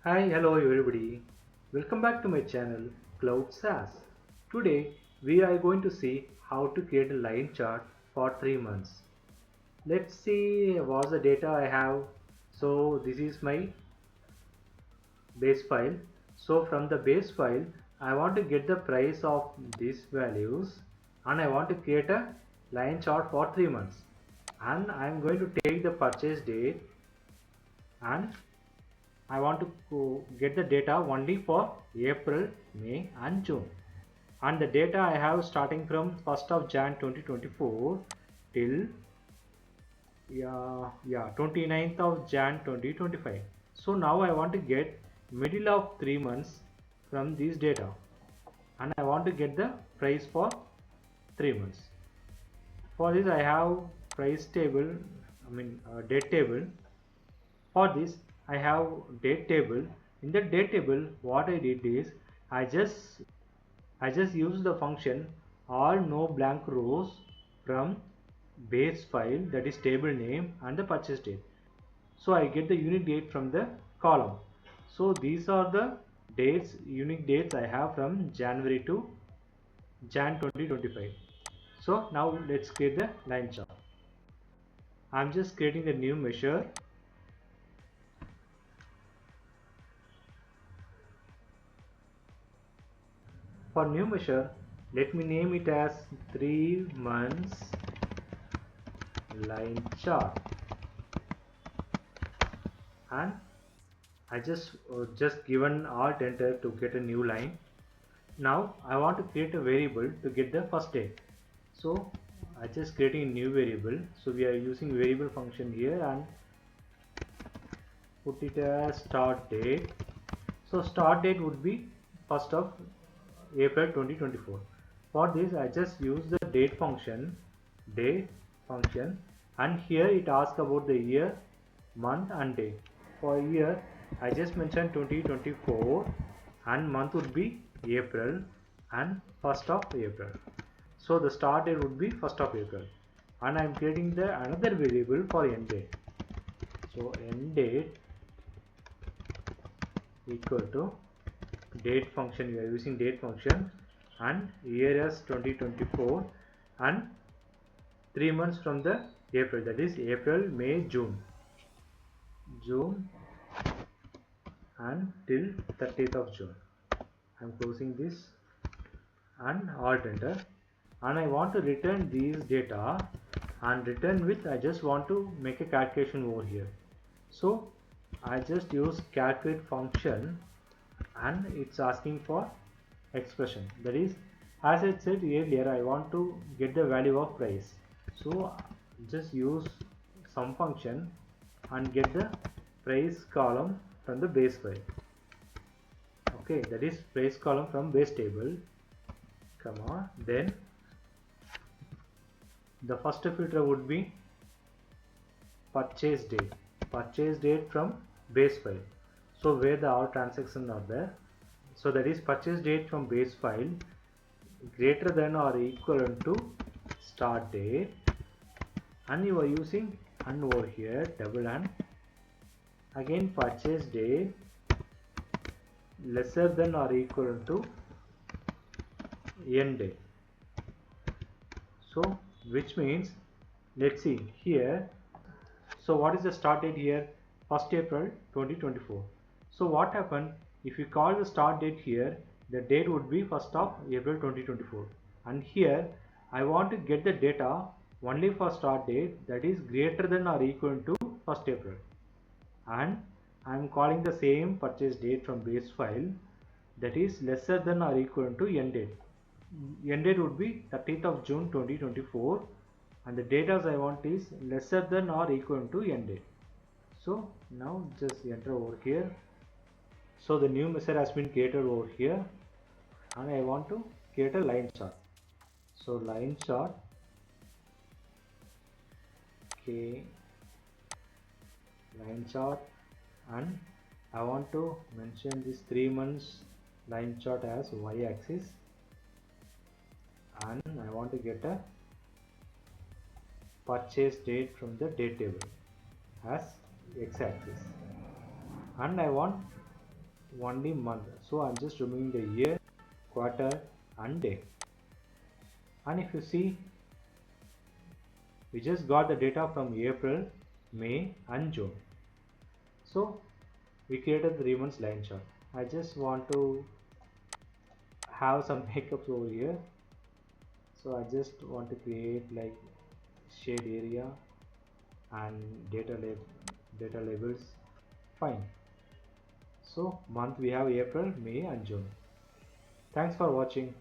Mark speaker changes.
Speaker 1: Hi, hello everybody. Welcome back to my channel Cloud SaaS. Today we are going to see how to create a line chart for 3 months. Let's see what's the data I have. So this is my base file. So from the base file I want to get the price of these values and I want to create a line chart for 3 months. And I am going to take the purchase date and I want to get the data only for April, May and June. And the data I have starting from 1st of Jan 2024 till 29th of Jan 2025. So now I want to get middle of 3 months from these data and I want to get the price for 3 months. For this I have price table, date table. For this I have date table. In the date table what I did is I just used the function all no blank rows from base file, that is table name and the purchase date. So I get the unique date from the column. So these are the dates, unique dates I have from January to Jan 2025. So now let's create the line chart. I'm just creating the new measure. For new measure, let me name it as 3 months line chart, and I just given alt enter to get a new line. Now I want to create a variable to get the first date. So I just creating a new variable. So we are using variable function here and put it as start date. So start date would be 1st of April 2024. For this I just use the date function, and here it asks about the year, month and day. For year I just mentioned 2024 and month would be April and 1st of April. So the start date would be 1st of April, and I am creating the another variable for end date. So end date equal to date function, we are using date function, and year as 2024 and 3 months from the April, that is April, May, June and till 30th of June. I'm closing this and alt enter, and I want to return these data and return with, I just want to make a calculation over here. So I just use calculate function and it's asking for expression, that is, as I said earlier, I want to get the value of price. So just use sum function and get the price column from the base file. Okay, that is price column from base table, comma, then the first filter would be purchase date from base file, so where the all transactions are there. So that is purchase date from base file greater than or equivalent to start date, and you are using and over here double and, again purchase date lesser than or equivalent to end date. So which means, let's see here. So what is the start date here? 1st April 2024. So what happened if you call the start date here, the date would be 1st of April 2024, and here I want to get the data only for start date, that is greater than or equal to 1st April, and I am calling the same purchase date from base file, that is lesser than or equal to end date. End date would be 30th of June 2024, and the data I want is lesser than or equal to end date. So now just enter over here. So the new method has been created over here, and I want to create a line chart. So line chart, okay, line chart, and I want to mention this 3 months line chart as y axis, and I want to get a purchase date from the date table as x axis, and I want only month, so I'm just removing the year, quarter and day. And if you see, we just got the data from April, May and June. So we created the 3 months line chart. I just want to have some makeups over here, so I just want to create like shade area and data labels. Fine. So month we have April, May and June. Thanks for watching.